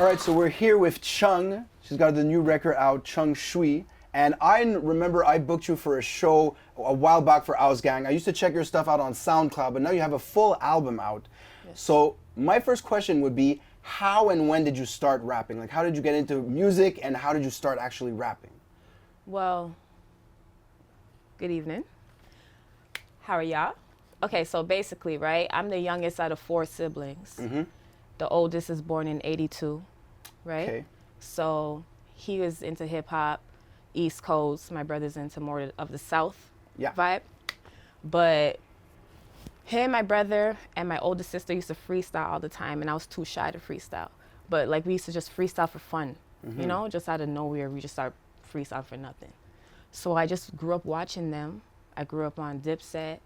All right, so we're here with Chung. She's got the new record out, Chung Shui. And I remember I booked you for a show a while back for House Gang. I used to check your stuff out on SoundCloud, but now you have a full album out. Yes. So my first question would be, how and when did you start rapping? Like, how did you get into music and how did you start actually rapping? Well, good evening. How are y'all? Okay, so basically, right, I'm the youngest out of 4 siblings. Mm-hmm. The oldest is born in 82, right? Okay. So he was into hip hop, East Coast. My brother's into more of the South vibe. But him, my brother, and my older sister used to freestyle all the time, and I was too shy to freestyle. But like we used to just freestyle for fun, you know, just out of nowhere. We just started freestyle for nothing. So I just grew up watching them. I grew up on Dipset,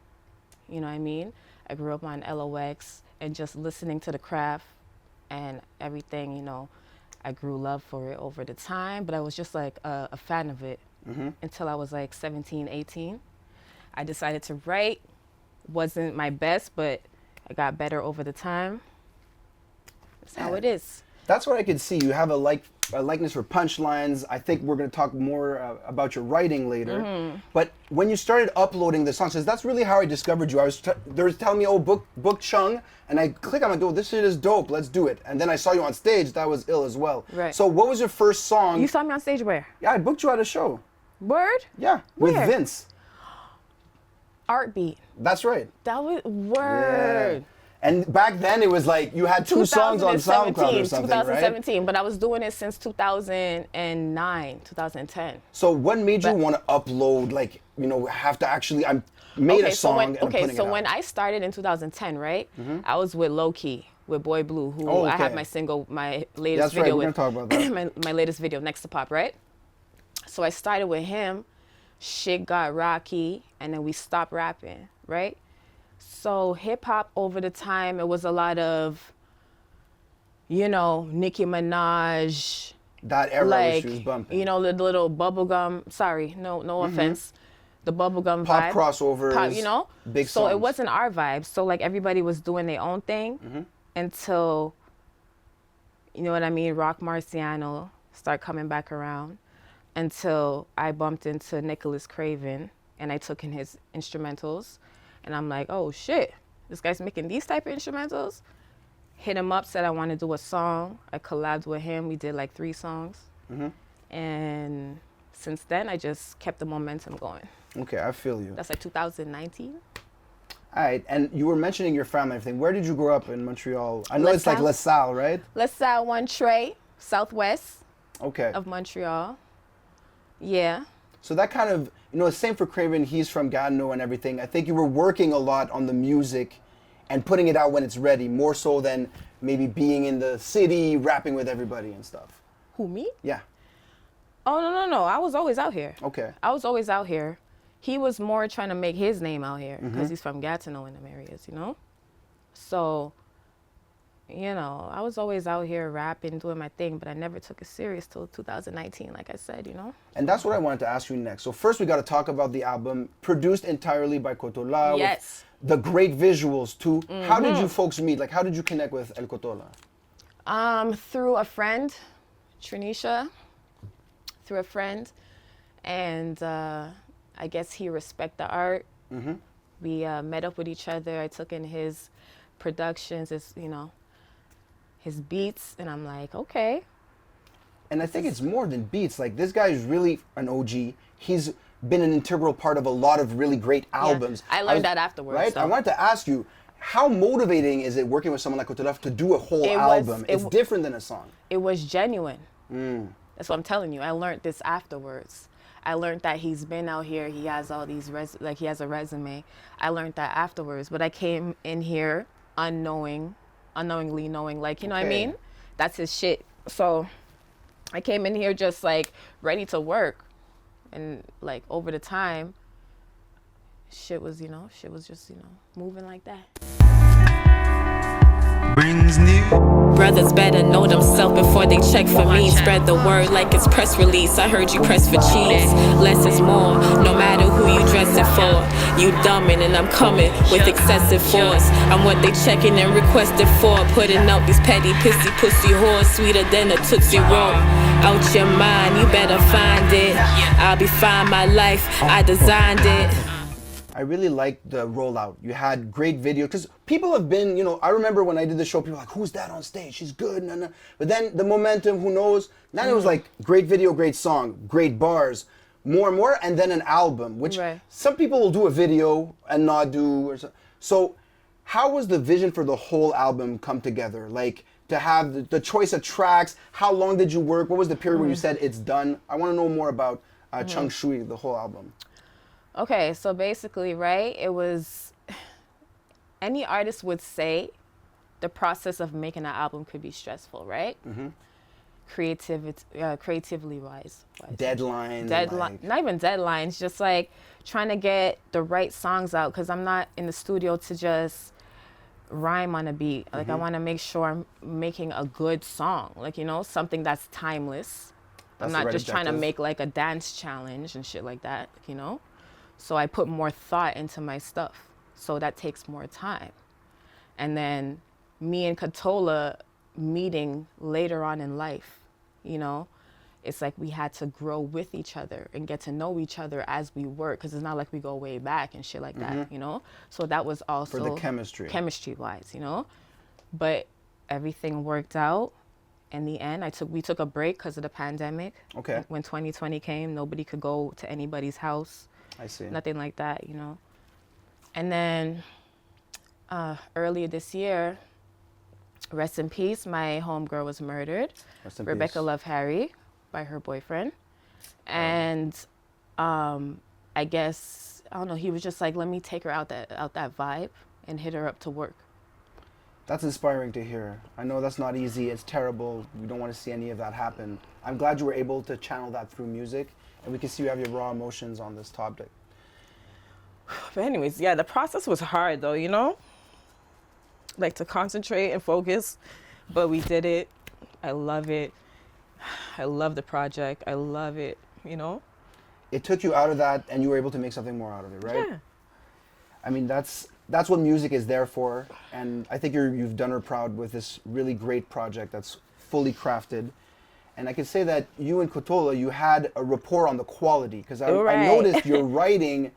you know what I mean? I grew up on LOX and just listening to the craft and everything, you know. I grew love for it over the time, but I was just like a fan of it until I was like 17, 18. I decided to write. Wasn't my best, but I got better over the time. That's how it is. That's what I could see. You have a likeness for punchlines. I think we're going to talk more about your writing later. But when you started uploading the songs, 'cause that's really how I discovered you. They were telling me, oh, book Chung, and I click on it, oh, this shit is dope, let's do it. And then I saw you on stage, that was ill as well. Right. So what was your first song? You saw me on stage where? Yeah, I booked you at a show. Word? Yeah, where? with Vince. Art Beat. That's right. That was, word. Yeah. And back then it was like you had 2 songs on SoundCloud or something, 2017, right? But I was doing it since 2009, 2010. So what made you want to upload, like, you know, have to actually, I made a song and I'm putting it out. When I started in 2010, right, I was with Low Key, with Boy Blue, who I have my single, my latest video with. That's right, we're going to talk about that. my latest video, Next to Pop, right? So I started with him, shit got rocky, and then we stopped rapping, right? So hip hop over the time, it was a lot of, you know, Nicki Minaj. That era like, she was bumping. You know, the little bubblegum, sorry, no offense. The bubblegum pop vibe. Crossovers, pop, you know? big so songs. It wasn't our vibe. So like everybody was doing their own thing until, you know what I mean, Rock Marciano started coming back around, until I bumped into Nicholas Craven and I took in his instrumentals. And I'm like, oh shit, this guy's making these type of instrumentals? Hit him up, said I want to do a song. I collabed with him. We did like 3 songs. And since then, I just kept the momentum going. Okay, I feel you. That's like 2019. All right, and you were mentioning your family and everything. Where did you grow up in Montreal? I know it's like La Salle, right? La Salle, Montreal, southwest of Montreal. Yeah. So that kind of, you know, same for Craven, he's from Gatineau and everything. I think you were working a lot on the music and putting it out when it's ready, more so than maybe being in the city, rapping with everybody and stuff. Who, me? Yeah. Oh, no. I was always out here. Okay. I was always out here. He was more trying to make his name out here because he's from Gatineau in them areas, you know? So, you know, I was always out here rapping, doing my thing, but I never took it serious till 2019, like I said, you know? And that's what I wanted to ask you next. So first we got to talk about the album, produced entirely by Cotola. Yes. With the great visuals too. How did you folks meet? Like, how did you connect with El Cotola? Through a friend, Trinisha, through a friend. And I guess he respected the art. We met up with each other. I took in his productions, his, you know, his beats, and I'm like, okay. And I think it's more than beats. Like, this guy is really an OG. He's been an integral part of a lot of really great albums. Yeah, I learned that afterwards. Right? So. I wanted to ask you, how motivating is it working with someone like Cotola to do a whole album? It's different than a song. It was genuine. That's what I'm telling you. I learned this afterwards. I learned that he's been out here. He has all these, he has a resume. I learned that afterwards. But I came in here unknowingly knowing, like, you know what I mean? That's his shit. So I came in here just like ready to work. And like over the time, shit was just, moving like that. Brings new brothers better know themselves before they check for me. Spread the word like it's press release. I heard you press for cheese. Less is more, no matter who you dressing for. You dumbing and I'm coming with excessive force. I'm what they checking and requested for. Putting out these petty, pissy, pussy whores, sweeter than a Tootsie Roll. Out your mind, you better find it. I'll be fine, my life, I designed it. I really liked the rollout. You had great video, because people have been, I remember when I did the show, people were like, who's that on stage? She's good. Nah. But then the momentum, who knows? Then it was like, great video, great song, great bars, more and more, and then an album, which some people will do a video and not do. So how was the vision for the whole album come together? Like, to have the choice of tracks, how long did you work? What was the period where you said it's done? I want to know more about Chung Shui, the whole album. Okay, so basically, it was, any artist would say the process of making an album could be stressful, right? Creatively wise. Deadline. Not even deadlines, just like trying to get the right songs out, because I'm not in the studio to just rhyme on a beat. Like, I want to make sure I'm making a good song, like, something that's timeless. I'm not just trying to make like a dance challenge and shit like that, So I put more thought into my stuff. So that takes more time. And then me and Cotola meeting later on in life, it's like we had to grow with each other and get to know each other as we work, because it's not like we go way back and shit like that, So that was also for the chemistry-wise, But everything worked out. In the end, we took a break because of the pandemic. Okay. When 2020 came, nobody could go to anybody's house. I see. Nothing like that, And then earlier this year, rest in peace, my homegirl was murdered. Rest in Rebecca peace. Love Harry, by her boyfriend. And I guess, I don't know, he was just like, let me take her out that vibe and hit her up to work. That's inspiring to hear. I know that's not easy. It's terrible. We don't want to see any of that happen. I'm glad you were able to channel that through music, and we can see you have your raw emotions on this topic. But anyways, the process was hard though, like to concentrate and focus, but we did it. I love it. I love the project. I love it, It took you out of that, and you were able to make something more out of it, right? Yeah. I mean, that's what music is there for, and I think you've done her proud with this really great project that's fully crafted. And I can say that you and Cotola, you had a rapport on the quality, because I noticed your writing,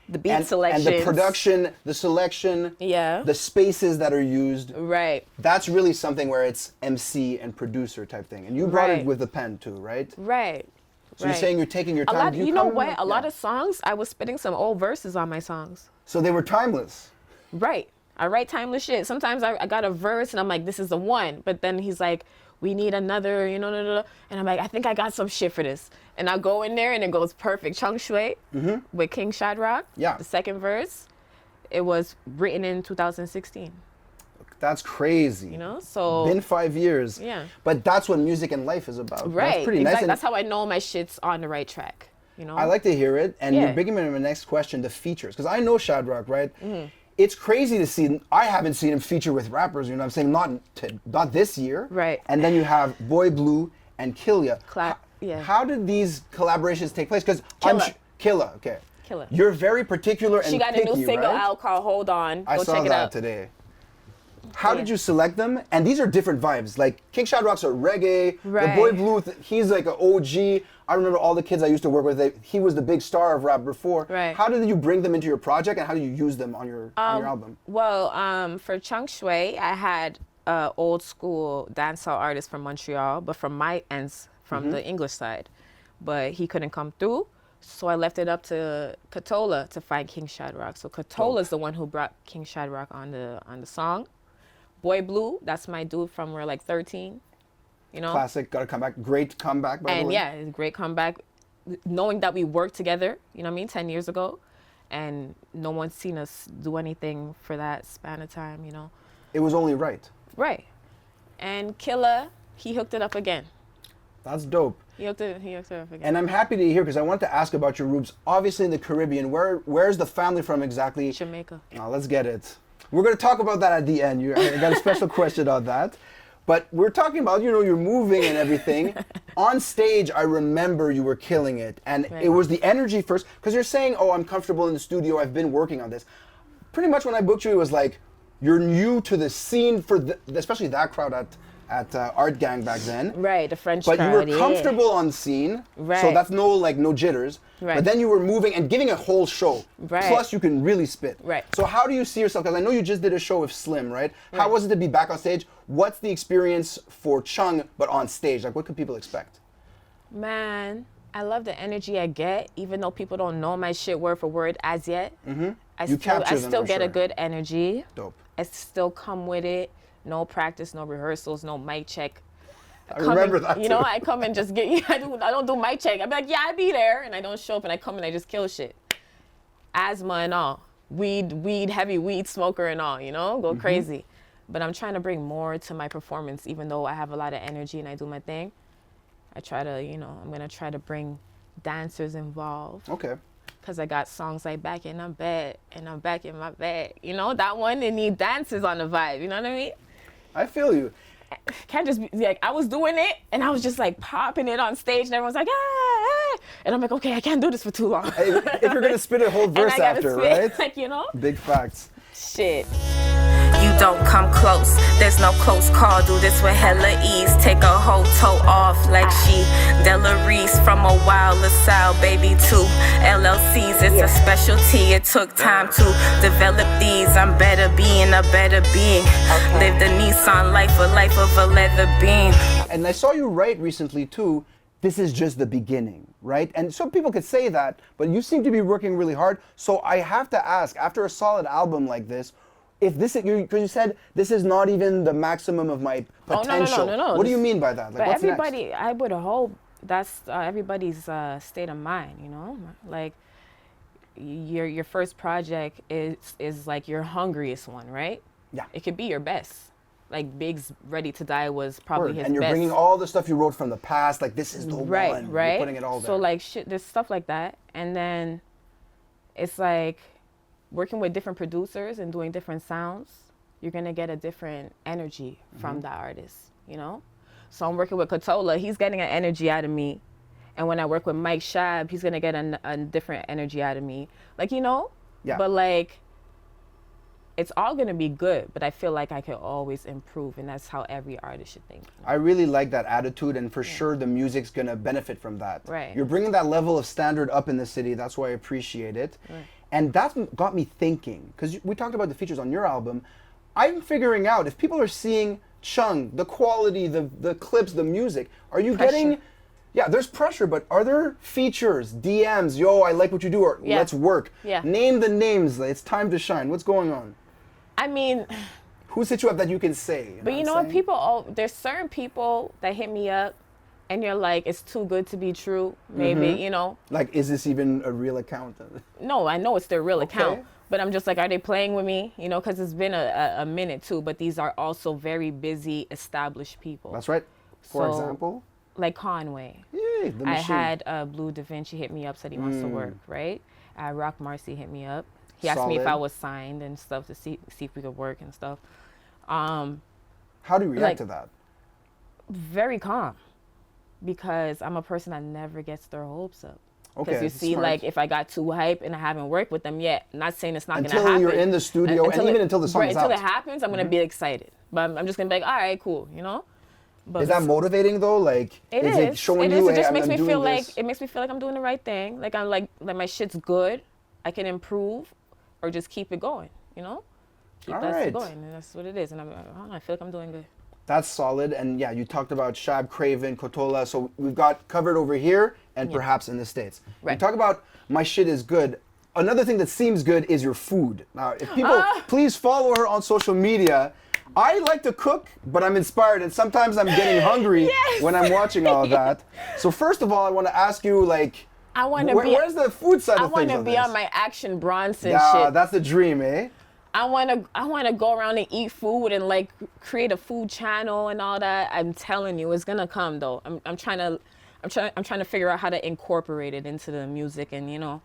the beat selection, and the production, the selection, the spaces that are used. Right. That's really something where it's MC and producer type thing, and you brought it with the pen too, right? Right. So you're saying you're taking your time. A lot of songs, I was spitting some old verses on my songs. So they were timeless. Right. I write timeless shit. Sometimes I got a verse and I'm like, this is the one. But then he's like, we need another, and I'm like, I think I got some shit for this. And I go in there and it goes perfect. Chung Shui with King Shadrach. Yeah. The second verse, it was written in 2016. That's crazy. So. Been 5 years. Yeah. But that's what music and life is about. Right. That's pretty nice. That's how I know my shit's on the right track. I like to hear it. And you're bringing me to my next question, the features. Because I know Shadrach, right? It's crazy to see. I haven't seen him feature with rappers. I'm saying not this year. Right. And then you have Boy Blue and Killia. How did these collaborations take place? Because Killa. Okay. Killa. You're very particular and she got picky, a new single right? out called Hold On. I saw that today. How did you select them? And these are different vibes. Like King Shadrach's a reggae. Right. The Boy Blue, he's like an OG. I remember all the kids I used to work with. He was the big star of rap before. Right. How did you bring them into your project, and how do you use them on your album? Well, for Chung Shui, I had old school dancehall artist from Montreal, but from my ends, from the English side. But he couldn't come through, so I left it up to Cotola to find King Shadrach. So Cotola's the one who brought King Shadrach on the song. Boy Blue, that's my dude from we're like 13. Classic, gotta come back. Great comeback, by the way. And it's a great comeback. Knowing that we worked together, 10 years ago, and no one's seen us do anything for that span of time, It was only right. Right. And Killa, he hooked it up again. That's dope. He hooked it up again. And I'm happy to hear, because I wanted to ask about your roots. Obviously in the Caribbean, where's the family from exactly? Jamaica. Now let's get it. We're going to talk about that at the end. I got a special question on that. But we're talking about, you're moving and everything. On stage, I remember you were killing it. And it was the energy first. Because you're saying, oh, I'm comfortable in the studio. I've been working on this. Pretty much when I booked you, it was like, you're new to the scene for especially that crowd at Art Gang back then. Right, the French but crowd, you were comfortable on scene. Right. So that's no jitters. Right. But then you were moving and giving a whole show. Right. Plus you can really spit. Right. So how do you see yourself? Because I know you just did a show with Slim, right? How was it to be back on stage? What's the experience for Chung, but on stage? Like, what could people expect? Man, I love the energy I get, even though people don't know my shit word for word as yet. Mm-hmm. I You capture them, still I'm get a sure. good energy. Dope. I still come with it. No practice, no rehearsals, no mic check. I remember that You know, too. I come and just get. I don't do mic check. I be like, yeah, I be there, and I don't show up, and I come and I just kill shit. Asthma and all, heavy weed smoker and all. Go crazy. But I'm trying to bring more to my performance, even though I have a lot of energy and I do my thing. I try to, I'm gonna try to bring dancers involved. Okay. Because I got songs like Back in My Bed and I'm Back in My Bed. That one, they need dancers on the vibe. You know what I mean? I feel you. Can't just be like, I was doing it and I was just like popping it on stage and everyone's like, ah. And I'm like, okay, I can't do this for too long. Hey, if you're gonna spit a whole And verse I gotta after, spit, right? Big facts. Shit. You don't come close, there's no close call. Do this with hella ease. Take a whole toe off like she Della Reese from a wild LaSalle. Baby, two LLCs, it's a specialty. It took time to develop these. I'm better being a better being. Live the Nissan life, a life of a leather beam. And I saw you write recently too, this is just the beginning, right? And some people could say that, but you seem to be working really hard. So I have to ask, after a solid album like this, if this is, because you said this is not even the maximum of my potential. No. What do you mean by that? Like, But what's everybody, next? I would hope that's everybody's state of mind, Like, your first project is like your hungriest one, right? Yeah. It could be your best. Like Big's Ready to Die was probably Word. his And you're best. bringing all the stuff you wrote from the past, like this is the one. Right. You're putting it all there. So like shit, there's stuff like that, and then it's like working with different producers and doing different sounds. You're gonna get a different energy from that artist, So I'm working with Cotola. He's getting an energy out of me, and when I work with Mike Shab, he's gonna get a different energy out of me. Like Yeah. But like, it's all gonna be good. But I feel like I can always improve, and that's how every artist should think. I really like that attitude, and for sure the music's gonna benefit from that. Right. You're bringing that level of standard up in the city. That's why I appreciate it. Right. And that got me thinking, because we talked about the features on your album. I'm figuring out if people are seeing Chung, the quality, the clips, the music, are you getting... Yeah, there's pressure, but are there features, DMs, yo, I like what you do, or Yeah. let's work? Yeah. Name the names, it's time to shine. What's going on? I mean, Who's hit you up that you can say? but you know what, there's certain people that hit me up and you're like, it's too good to be true, maybe, Like, is this even a real account? No, I know it's their real Okay. account, but I'm just like, are they playing with me? Because it's been a minute too, but these are also very busy, established people. That's right. For So, example? Like Conway. Yay, the I machine. had Blue Da Vinci hit me up, said he wants to work, right? Rock Marcy hit me up. He asked me if I Solid. was signed and stuff to see if we could work and stuff. How do you react like- to that? Very calm, because I'm a person that never gets their hopes up. Okay, Because you that's see, smart. like, if I got too hype and I haven't worked with them yet, not saying it's not going to Until happen. you're in the studio, and even until the song right, is until out. it happens, I'm going to be excited. But I'm just going to be like, all right, cool, But Is that motivating though? Like, It is it showing It you, is. It hey, just I'm makes me doing feel this? like it makes me feel like I'm doing the right thing. Like I'm like my shit's good. I can improve, or just keep it going. Keep All that right. shit going, and that's what it is. And I don't know, I feel like I'm doing good. That's solid. And yeah, you talked about Shab, Craven, Cotola. So we've got covered over here and perhaps in the States. You Right. talk about my shit is good. Another thing that seems good is your food. Now, if people, please follow her on social media. I like to cook, but I'm inspired, and sometimes I'm getting hungry when I'm watching all of that. So first of all, I want to ask you, like, I want to be. where's the food side I of want things to be this? on my Action Bronson Yeah, shit. that's the dream, eh? I want to go around and eat food and like create a food channel and all that. I'm telling you, it's gonna come though. I'm trying to figure out how to incorporate it into the music and all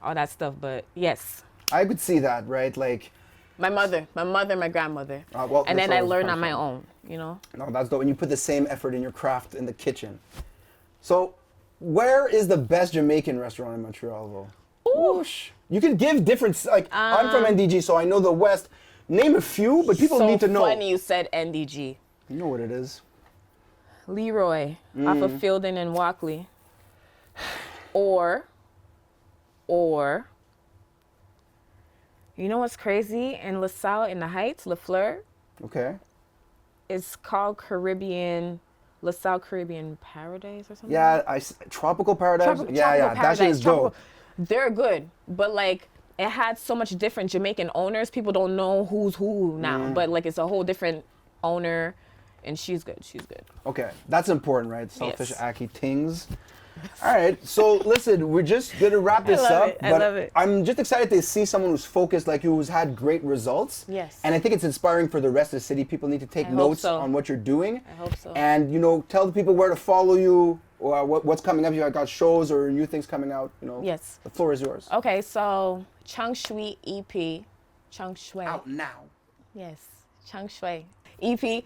that stuff. But yes, I could see that, right? Like, My mother, my grandmother. Well, and that's then I always learned fun on my fact. own, you know? No, that's dope. And you put the same effort in your craft in the kitchen. So, where is the best Jamaican restaurant in Montreal, though? Whoosh. You can give different, like, I'm from NDG, so I know the West. Name a few, but people need to know. So funny you said NDG. You know what it is. Leroy, off of Fielding and Walkley. Or, you know what's crazy? In LaSalle, in the Heights, LaFleur, Okay. it's called LaSalle Caribbean Paradise or something? Yeah, Tropical Paradise. Tropical That shit is dope. They're good, but like it had so much different Jamaican owners. People don't know who's who now, but like it's a whole different owner, and she's good. Okay, that's important, right? Selfish, Yes. Aki Tings. All right, so listen, we're just gonna wrap this love up. it. I but love it. I'm just excited to see someone who's focused like you, who's had great results. Yes. And I think it's inspiring for the rest of the city. People need to take I hope notes so. on what you're doing. I hope so. And tell the people where to follow you, or what's coming up. You got shows or new things coming out. Yes. The floor is yours. Okay, so Chung Shui EP, Chung Shui. Out now. Yes, Chung Shui EP.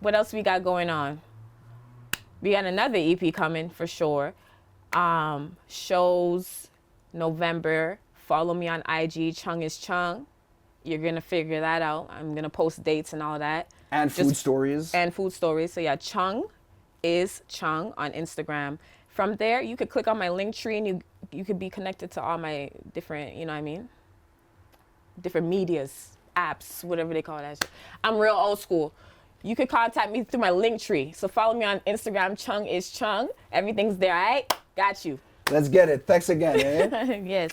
What else we got going on? We got another EP coming for sure. Shows November. Follow me on IG. Chung is Chung. You're gonna figure that out. I'm gonna post dates and all that. And food stories. And food stories. So yeah, Chung is Chung on Instagram. From there, you could click on my link tree and you could be connected to all my different, different medias, apps, whatever they call that shit. I'm real old school. You could contact me through my link tree. So follow me on Instagram, Chung is Chung. Everything's there, all right? Got you. Let's get it. Thanks again, eh? Yes.